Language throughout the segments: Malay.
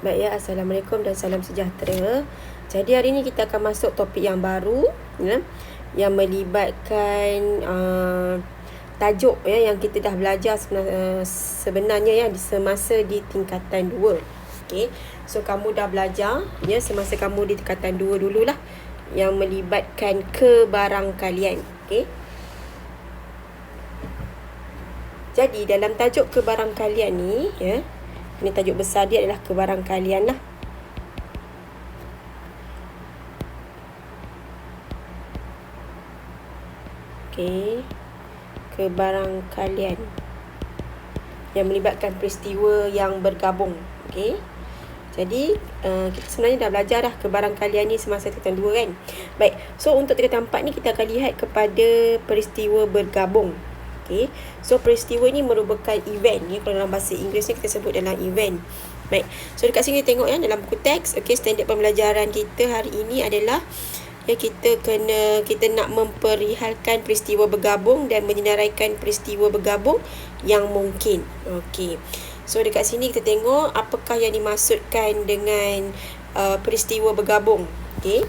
Baik ya, Assalamualaikum dan salam sejahtera. Jadi hari ini kita akan masuk topik yang baru ya, yang melibatkan tajuk ya yang kita dah belajar sebenarnya ya semasa di tingkatan 2. Okey. So kamu dah belajar ya semasa kamu di tingkatan 2 dululah yang melibatkan kebarangkalian. Okey. Jadi dalam tajuk kebarangkalian ni ya, ini tajuk besar dia adalah kebarangkalian lah. Okey. Kebarangkalian yang melibatkan peristiwa yang bergabung. Okey. Jadi kita sebenarnya dah belajar dah kebarangkalian ni semasa tingkatan 2 kan. Baik. So untuk tingkatan 4 ni kita akan lihat kepada peristiwa bergabung. Okay. So peristiwa ni merupakan event ya. Kalau dalam bahasa Inggeris ni kita sebut dalam event. Baik. So dekat sini kita tengok ya dalam buku teks. Okay, standard pembelajaran kita hari ini adalah ya kita nak memperihalkan peristiwa bergabung dan menyenaraikan peristiwa bergabung yang mungkin. Okey. So dekat sini kita tengok apakah yang dimaksudkan dengan peristiwa bergabung. Okey.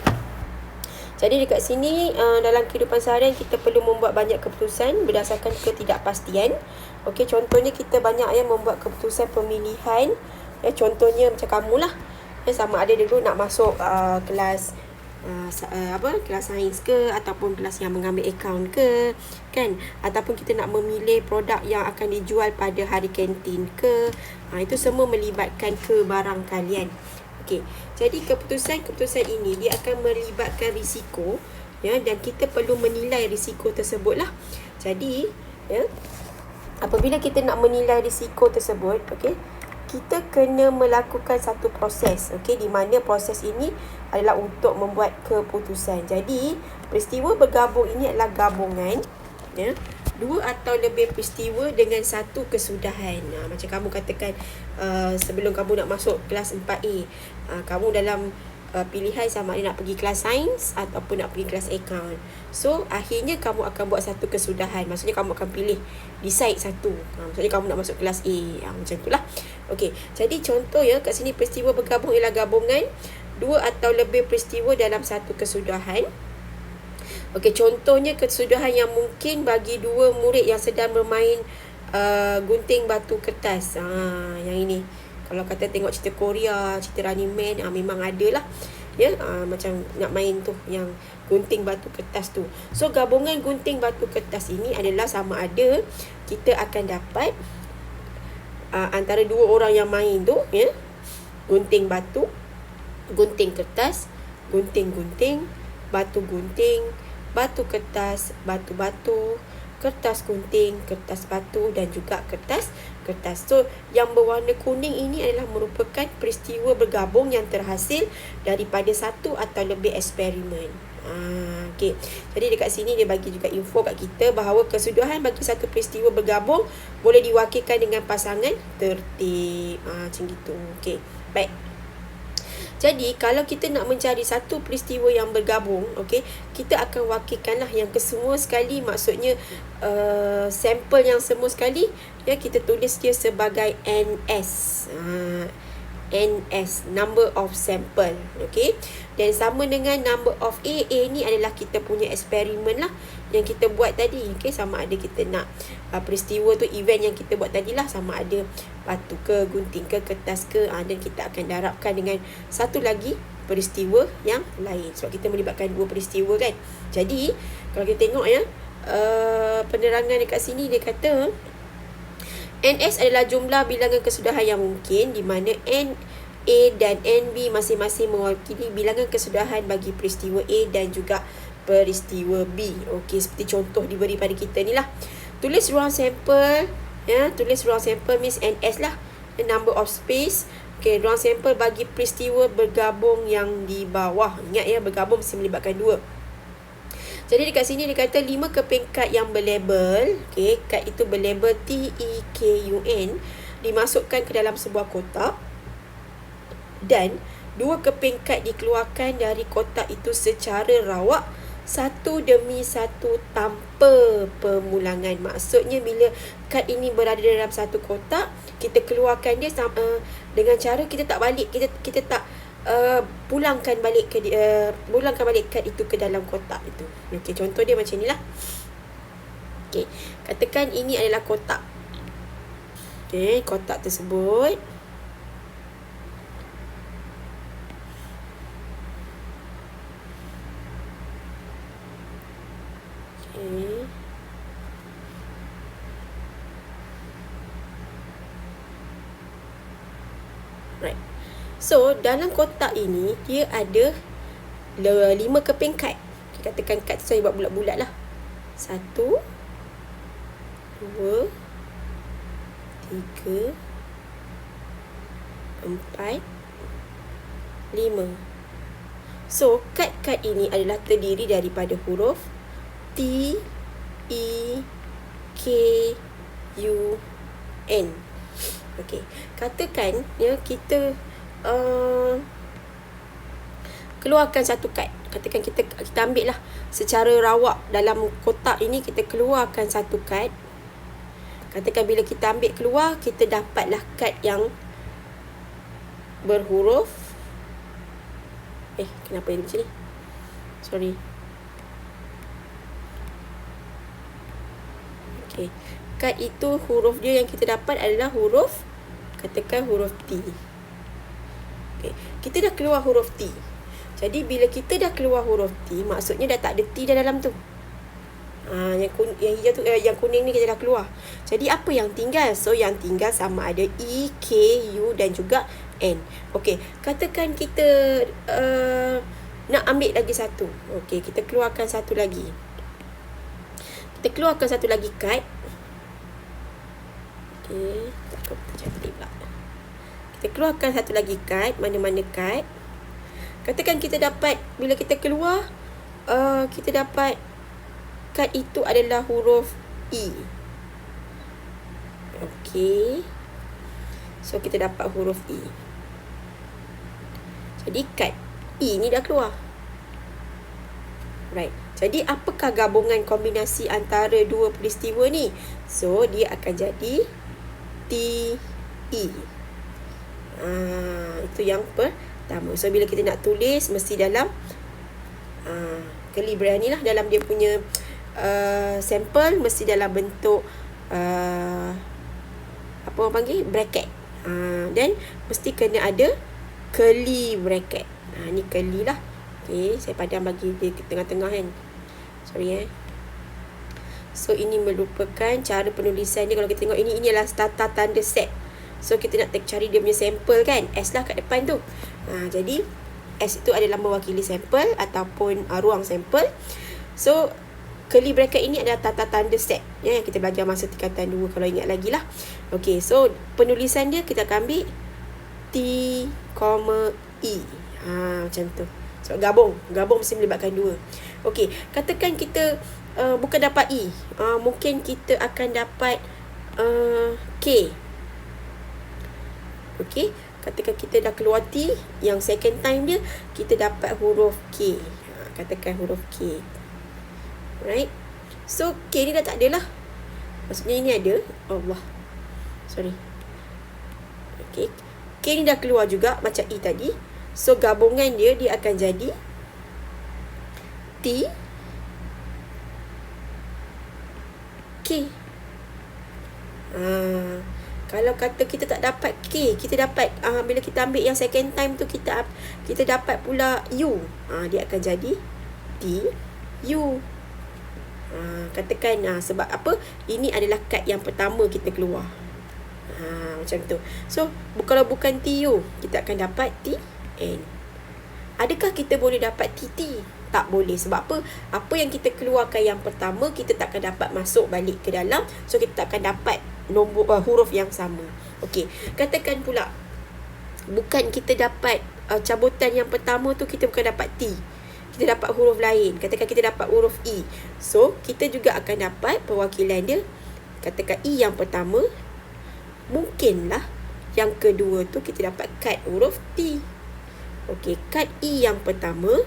Jadi dekat sini dalam kehidupan seharian kita perlu membuat banyak keputusan berdasarkan ketidakpastian. Okey, contohnya kita banyak yang membuat keputusan pemilihan. Ya, contohnya macam kamulah. Ya, sama ada dulu nak masuk kelas kelas sains ke ataupun kelas yang mengambil akaun ke, kan? Ataupun kita nak memilih produk yang akan dijual pada hari kantin ke. Itu semua melibatkan kebarangkalian. Okey. Jadi keputusan ini dia akan melibatkan risiko ya, dan kita perlu menilai risiko tersebut lah. Jadi ya, apabila kita nak menilai risiko tersebut, okey, kita kena melakukan satu proses, okey, di mana proses ini adalah untuk membuat keputusan. Jadi peristiwa bergabung ini adalah gabungan ya, dua atau lebih peristiwa dengan satu kesudahan. Macam kamu katakan sebelum kamu nak masuk kelas 4A, kamu dalam pilihan sama ada nak pergi kelas sains ataupun nak pergi kelas akaun. So akhirnya kamu akan buat satu kesudahan. Maksudnya kamu akan pilih decide satu. Maksudnya kamu nak masuk kelas A. Macam itulah. Okey. Jadi contoh ya, kat sini peristiwa bergabung ialah gabungan dua atau lebih peristiwa dalam satu kesudahan. Okey, contohnya kesudahan yang mungkin bagi dua murid yang sedang bermain gunting batu kertas. Yang ini. Kalau kata tengok cerita Korea, cerita Running Man, memang ada lah. Ya, macam nak main tu yang gunting batu kertas tu. So gabungan gunting batu kertas ini adalah sama ada kita akan dapat antara dua orang yang main tu ya, gunting batu, gunting kertas, gunting-gunting, batu gunting, batu kertas, batu-batu, kertas gunting, kertas batu dan juga kertas. So yang berwarna kuning ini adalah merupakan peristiwa bergabung yang terhasil daripada satu atau lebih eksperimen. Okey. Jadi dekat sini dia bagi juga info kat kita bahawa kesudahan bagi satu peristiwa bergabung boleh diwakilkan dengan pasangan tertib. Macam gitu. Okey. Baik. Jadi kalau kita nak mencari satu peristiwa yang bergabung, okey, kita akan wakilkanlah yang kesemua sekali, maksudnya sampel yang semua sekali ya, kita tulis dia sebagai NS. NS, number of sample. Okey. Dan sama dengan number of A ni adalah kita punya eksperimen lah yang kita buat tadi. Okey, sama ada kita nak peristiwa tu, event yang kita buat tadi lah, sama ada batu ke, gunting ke, kertas ke, dan kita akan darabkan dengan satu lagi peristiwa yang lain. Sebab kita melibatkan dua peristiwa kan. Jadi kalau kita tengok ya, penerangan dekat sini dia kata NS adalah jumlah bilangan kesudahan yang mungkin, di mana NA dan NB masing-masing mewakili bilangan kesudahan bagi peristiwa A dan juga peristiwa B. Okey, seperti contoh diberi pada kita ni lah. Tulis ruang sampel ya, tulis ruang sampel means NS lah, the number of space. Okey, ruang sampel bagi peristiwa bergabung yang di bawah. Ingat ya, bergabung mesti melibatkan dua. Jadi dekat sini dia kata 5 keping kad yang berlabel, okey, kad itu berlabel TEKUN, dimasukkan ke dalam sebuah kotak dan 2 keping kad dikeluarkan dari kotak itu secara rawak satu demi satu tanpa pemulangan. Maksudnya bila kad ini berada dalam satu kotak, kita keluarkan dia dengan cara kita tak balik, kita tak pulangkan balik kad itu ke dalam kotak itu. Okey, contoh dia macam inilah. Okey, katakan ini adalah kotak. Okey, kotak tersebut right. So, dalam kotak ini dia ada 5 keping kad. Katakan kad tu saya buat bulat-bulat lah. 1 2 3 4 5. So, kad-kad ini adalah terdiri daripada huruf T, E, K, U, N. Okey, katakan ya kita keluarkan satu kad. Katakan kita ambil lah secara rawak dalam kotak ini, kita keluarkan satu kad. Katakan bila kita ambil keluar, kita dapatlah kad yang berhuruf kenapa ini macam ni? Sorry. Okey, kad itu huruf dia yang kita dapat adalah huruf, katakan huruf T. Okey, kita dah keluar huruf T. Jadi bila kita dah keluar huruf T, maksudnya dah tak ada T dah dalam tu. Yang hijau tu, yang kuning ni kita dah keluar. Jadi apa yang tinggal? So yang tinggal sama ada E, K, U dan juga N. Okey, katakan kita nak ambil lagi satu. Okey, kita keluarkan satu lagi. Kita keluarkan satu lagi kad. Okey, takut terjadi pula. Kita keluarkan satu lagi kad. Mana-mana kad. Katakan kita dapat, bila kita keluar, kita dapat kad itu adalah huruf E. Okey. So, kita dapat huruf E. Jadi, kad E ni dah keluar. Right. Jadi, apakah gabungan kombinasi antara dua peristiwa ni? So, dia akan jadi T-E. Itu yang pertama. So, bila kita nak tulis, mesti dalam Calibra ni lah, dalam dia punya sampel, mesti dalam bentuk apa orang panggil? Bracket. Dan mesti kena ada curly bracket. Ni curly lah. Okay, saya padam bagi dia ke tengah-tengah kan. Sorry So, ini merupakan cara penulisan dia. Kalau kita tengok ini adalah tanda set. So, kita nak cari dia punya sampel kan. S lah kat depan tu. Jadi, S itu adalah mewakili sampel ataupun ruang sampel. So, curly bracket ini adalah tanda set yang kita belajar masa tingkatan 2 kalau ingat lagi lah. Okay, so penulisan dia kita akan ambil T, E. Macam tu. So, gabung mesti melibatkan 2. Okay, katakan kita bukan dapat E. Mungkin kita akan dapat K. Okay, katakan kita dah keluar T, yang second time dia kita dapat huruf K. Katakan huruf K. Right. So, K ni dah tak ada lah. Maksudnya ini ada. Allah. Sorry. Okay. K ni dah keluar juga macam E tadi. So, gabungan dia akan jadi T, K. Kalau kata kita tak dapat K, kita dapat bila kita ambil yang second time tu, kita dapat pula U. Dia akan jadi T, U. Katakan sebab apa? Ini adalah kad yang pertama kita keluar. Macam tu. So, kalau bukan TU, kita akan dapat TN. Adakah kita boleh dapat TT? Tak boleh. Sebab apa? Apa yang kita keluarkan yang pertama, kita tak akan dapat masuk balik ke dalam. So, kita tak akan dapat nombor huruf yang sama. Okey. Katakan pula, bukan kita dapat cabutan yang pertama tu, kita bukan dapat T. Kita dapat huruf lain. Katakan kita dapat huruf E. So, kita juga akan dapat perwakilan dia. Katakan E yang pertama. Mungkinlah yang kedua tu kita dapat kad huruf T. Okey, kad E yang pertama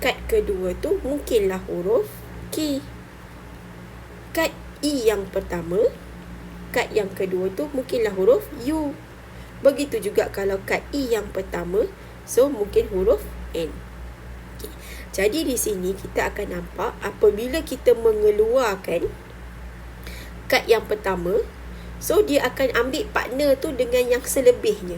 kad kedua tu mungkinlah huruf K. Kad I yang pertama, kad yang kedua tu mungkinlah huruf U. Begitu juga kalau kad I yang pertama, so mungkin huruf N. Okay. Jadi di sini kita akan nampak apabila kita mengeluarkan kad yang pertama, so dia akan ambil partner tu dengan yang selebihnya.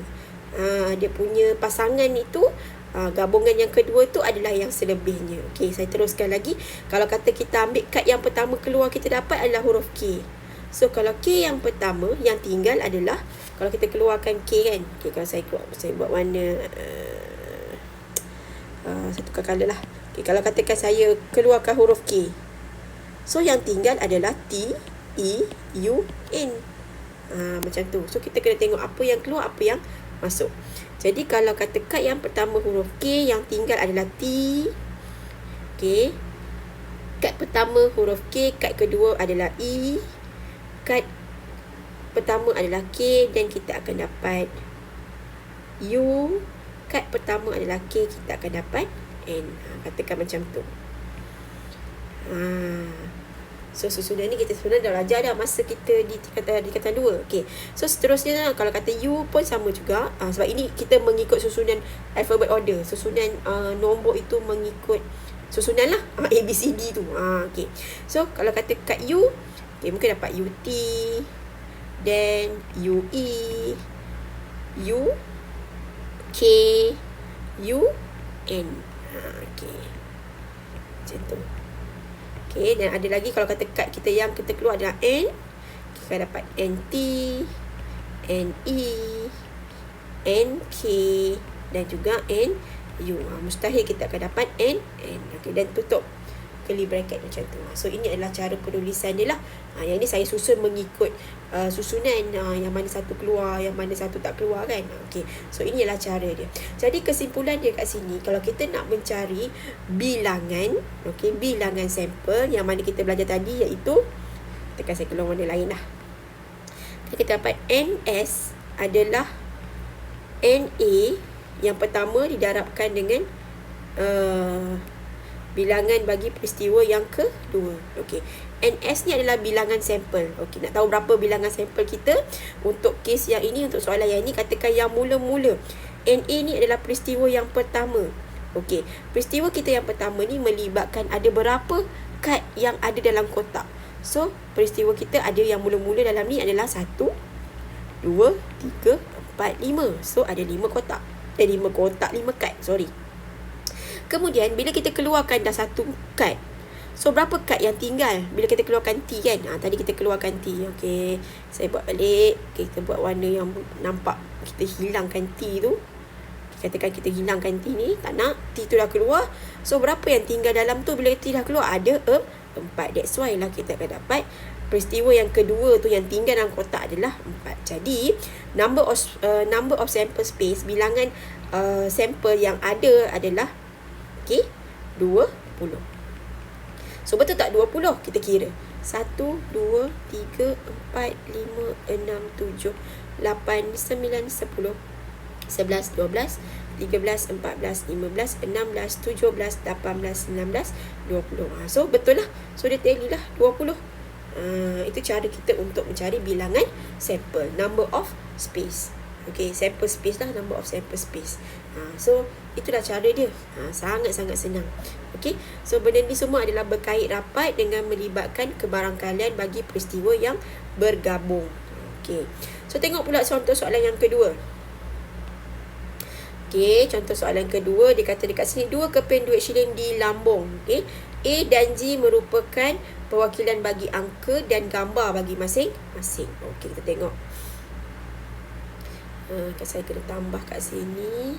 Dia punya pasangan itu, gabungan yang kedua tu adalah yang selebihnya. Okey, saya teruskan lagi. Kalau kata kita ambil kad yang pertama keluar, kita dapat adalah huruf K. So kalau K yang pertama, yang tinggal adalah, kalau kita keluarkan K kan. Okey, kalau saya buat warna saya tukar colour lah. Okey, kalau katakan saya keluarkan huruf K, so yang tinggal adalah T, E, U, N. Macam tu. So kita kena tengok apa yang keluar, apa yang masuk. Jadi kalau kata kad yang pertama huruf K, yang tinggal adalah T. Okey. Kad pertama huruf K, kad kedua adalah E. Kad pertama adalah K dan kita akan dapat U. Kad pertama adalah K, kita akan dapat N. Katakan macam tu. So susunan ni kita sebenarnya dah belajar dah masa kita di tingkatan 2. Okey. So seterusnya kalau kata U pun sama juga. Sebab ini kita mengikut susunan alphabet order. Susunan nombor itu mengikut susunan lah. A, B, C, D tu. Okey. So kalau kata kat U, okay, mungkin dapat UT, then UE, U, K, U, N. Okey. Macam tu. Okay, dan ada lagi kalau kata kad kita yang kita keluar adalah N, kita dapat NT, NE, NK dan juga NU. Mustahil kita akan dapat N. Okay, dan tutup curly bracket macam tu. So ini adalah cara penulisan dia lah. Yang ini saya susun mengikut susunan yang mana satu keluar, yang mana satu tak keluar kan. Okay. So ini adalah cara dia. Jadi kesimpulan dia kat sini, kalau kita nak mencari bilangan, okay, bilangan sampel yang mana kita belajar tadi, iaitu tekan saya keluar warna lain lah. Kita dapat NS adalah NA yang pertama didarabkan dengan bilangan bagi peristiwa yang kedua. Okey. NS ni adalah bilangan sampel. Okey, nak tahu berapa bilangan sampel kita untuk kes yang ini, untuk soalan yang ini, katakan yang mula-mula. NA ni adalah peristiwa yang pertama. Okey, peristiwa kita yang pertama ni melibatkan ada berapa kad yang ada dalam kotak. So, peristiwa kita ada yang mula-mula dalam ni adalah 1, 2, 3, 4, 5. So, ada 5 kotak. 5 kotak, 5 kad, sorry. Kemudian bila kita keluarkan dah satu kad, so berapa kad yang tinggal bila kita keluarkan T kan? Tadi kita keluarkan T. Okey, saya buat balik. Okay, kita buat warna yang nampak. Kita hilangkan T tu. Katakan kita hilangkan T ni, tak nak. T tu dah keluar. So berapa yang tinggal dalam tu bila T dah keluar? Ada 4. That's why lah kita akan dapat peristiwa yang kedua tu yang tinggal dalam kotak adalah 4. Jadi number of sample space, bilangan sampel yang ada adalah 20. So betul tak 20? Kita kira 1, 2, 3, 4, 5, 6, 7, 8, 9, 10, 11, 12, 13, 14, 15, 16, 17, 18, 19, 20. So betul lah. So dia tally lah 20. Itu cara kita untuk mencari bilangan sampel, number of space. Okay, sample space lah, number of sample space. So itulah cara dia. Sangat-sangat senang. Okay, so benda ni semua adalah berkait rapat dengan melibatkan kebarangkalian bagi peristiwa yang bergabung. Okay, so tengok pula contoh soalan yang kedua. Okay, contoh soalan kedua, dia kata dekat sini 2 keping duit shilling dilambung. Okay, A dan G merupakan perwakilan bagi angka dan gambar bagi masing-masing. Okay, kita tengok. Saya kena tambah kat sini.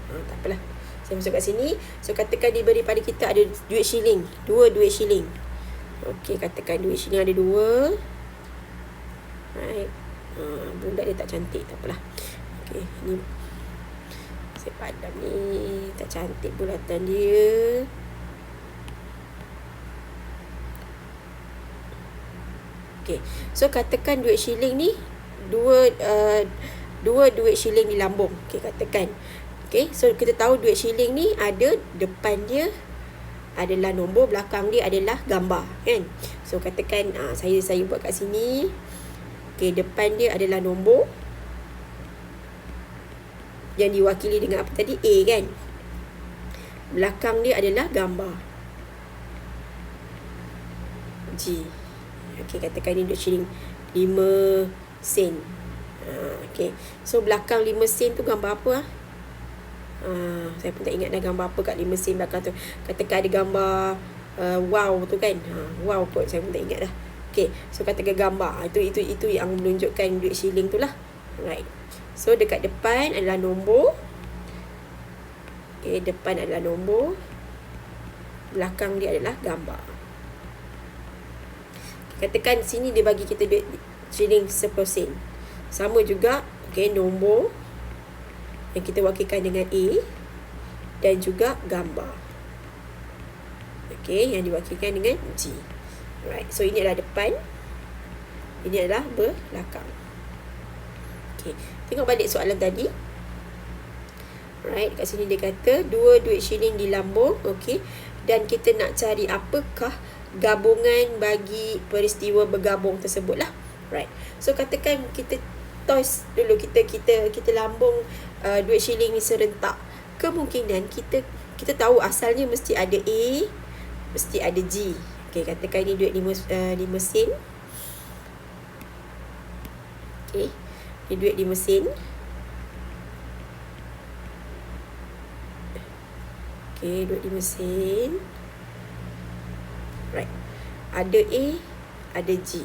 Tak apalah, saya masuk kat sini. So katakan diberi pada kita ada duit shilling, 2 duit shilling. Okey, katakan duit shilling ada 2. Right. Bulat dia tak cantik, tak apalah. Okey, ni saya padam ni, tak cantik bulatan dia. Okay. So katakan duit shilling ni 2 2 duit shilling di lambung. Okey, katakan. Okey, so kita tahu duit shilling ni ada depan dia adalah nombor, belakang dia adalah gambar, kan? So katakan saya buat kat sini. Okey, depan dia adalah nombor yang diwakili dengan apa tadi? A, kan? Belakang dia adalah gambar G. Okey, katakan ni duit shilling 5 sen. Okey, so belakang 5 sen tu gambar apa? Saya pun tak ingat dah gambar apa kat 5 sen belakang tu. Katakan ada gambar wow tu, kan? Wow kot, saya pun tak ingat dah. Okey, so katakan gambar itu yang menunjukkan duit shilling tu lah. Right. So dekat depan adalah nombor. Okey, depan adalah nombor, belakang dia adalah gambar. Katakan sini dia bagi kita duit shilling 10 sen. Sama juga, okey, nombor yang kita wakilkan dengan A dan juga gambar. Okey, yang diwakilkan dengan G. Right. So ini adalah depan, ini adalah belakang. Okey, tengok balik soalan tadi. Right, kat sini dia kata 2 duit shilling di lambung. Okey, dan kita nak cari apakah gabungan bagi peristiwa bergabung tersebut lah. Right. So katakan kita toss dulu, kita lambung duit shilling ni serentak. Kemungkinan kita tahu asalnya mesti ada A, mesti ada G. Okey, katakan ni duit 5 sen. Okey, ni duit 5 sen. Okey, duit 5 sen. Right. Ada A, ada G.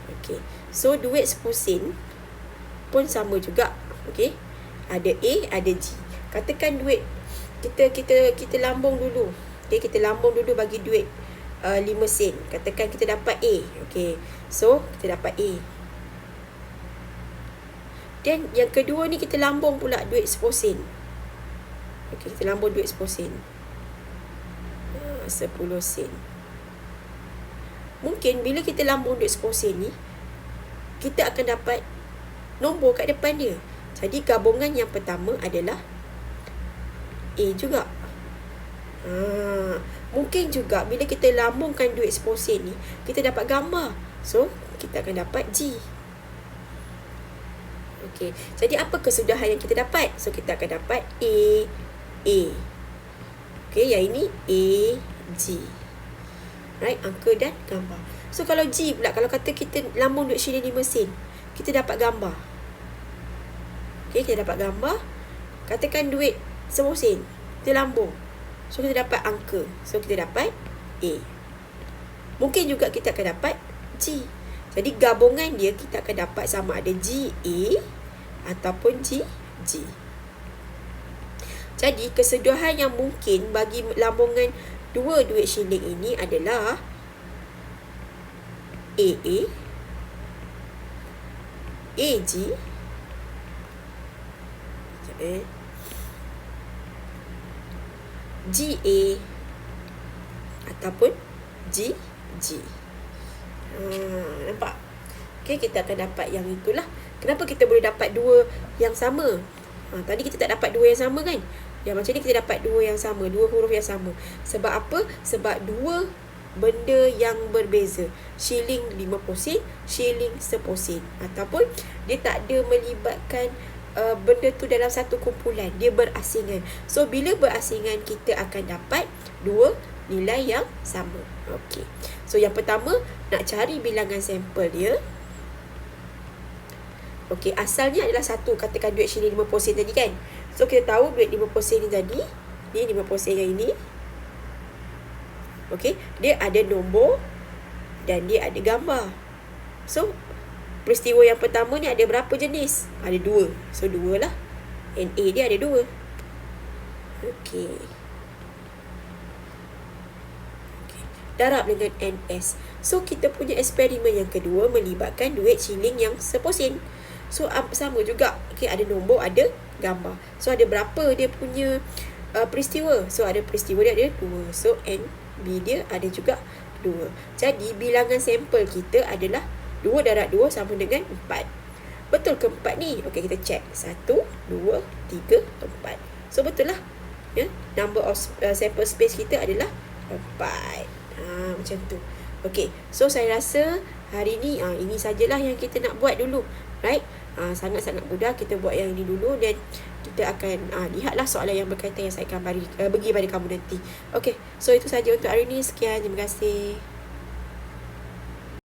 Okey, so duit 10 sen pun sama juga. Okey, ada A, ada G. Katakan duit kita lambung dulu. Okey, kita lambung dulu bagi duit 5 sen. Katakan kita dapat A. Okey, so kita dapat A. Dan yang kedua ni kita lambung pula duit 10 sen. Okey, kita lambung duit 10 sen. 10 sen. Mungkin bila kita lambung duit 10 sen ni, kita akan dapat nombor kat depan dia. Jadi gabungan yang pertama adalah A juga. Mungkin juga bila kita lambungkan duit 10 sen ni, kita dapat gambar. So kita akan dapat G. Okey, jadi apa kesudahan yang kita dapat? So kita akan dapat A. Okey, yang ini A, G. Right, angka dan gambar. So kalau G pula, kalau kata kita lambung duit shilling 5 sen, kita dapat gambar. Okey, kita dapat gambar. Katakan duit 10 sen, kita lambung. So kita dapat angka. So kita dapat A. Mungkin juga kita akan dapat G. Jadi gabungan dia kita akan dapat sama ada G A ataupun G G. Jadi kesedaran yang mungkin bagi lambungan 2 duit shilling ini adalah AA, AG, GA ataupun GG. Nampak? Okay, kita akan dapat yang itulah. Kenapa kita boleh dapat 2 yang sama? Tadi kita tak dapat 2 yang sama, kan? Yang macam ni kita dapat 2 yang sama, 2 huruf yang sama. Sebab apa? Sebab 2 benda yang berbeza. Shilling 50 sen, shilling 10 sen. Ataupun dia tak ada melibatkan benda tu dalam satu kumpulan. Dia berasingan. So bila berasingan, kita akan dapat 2 nilai yang sama. Okey. So yang pertama, nak cari bilangan sampel dia. Okey, asalnya adalah 1. Katakan duit shilling 50 sen tadi, kan? So kita tahu duit 50 sen ni tadi, ni 50 sen yang ini. Okey, dia ada nombor dan dia ada gambar. So peristiwa yang pertama ni ada berapa jenis? Ada 2. So 2 lah. NA dia ada 2. Okey. Darab dengan NS. So kita punya eksperimen yang kedua melibatkan duit shilling yang 10 sen. So sama juga. Okey, ada nombor, ada gambar. So ada berapa dia punya peristiwa? So ada peristiwa dia ada 2. So NB dia ada juga 2. Jadi bilangan sampel kita adalah 2 darab 2 sama dengan 4. betul ke 4 ni? Okey, kita check. 1, 2, 3, 4. So betul lah. Ya, number of sample space kita adalah 4. Macam tu. Okey, so saya rasa hari ni ini sajalah yang kita nak buat dulu. Right? Sangat-sangat mudah, kita buat yang ini dulu dan kita akan lihatlah soalan yang berkaitan yang saya akan bagi pada kamu nanti. Okey, so itu saja untuk hari ini. Sekian, terima kasih.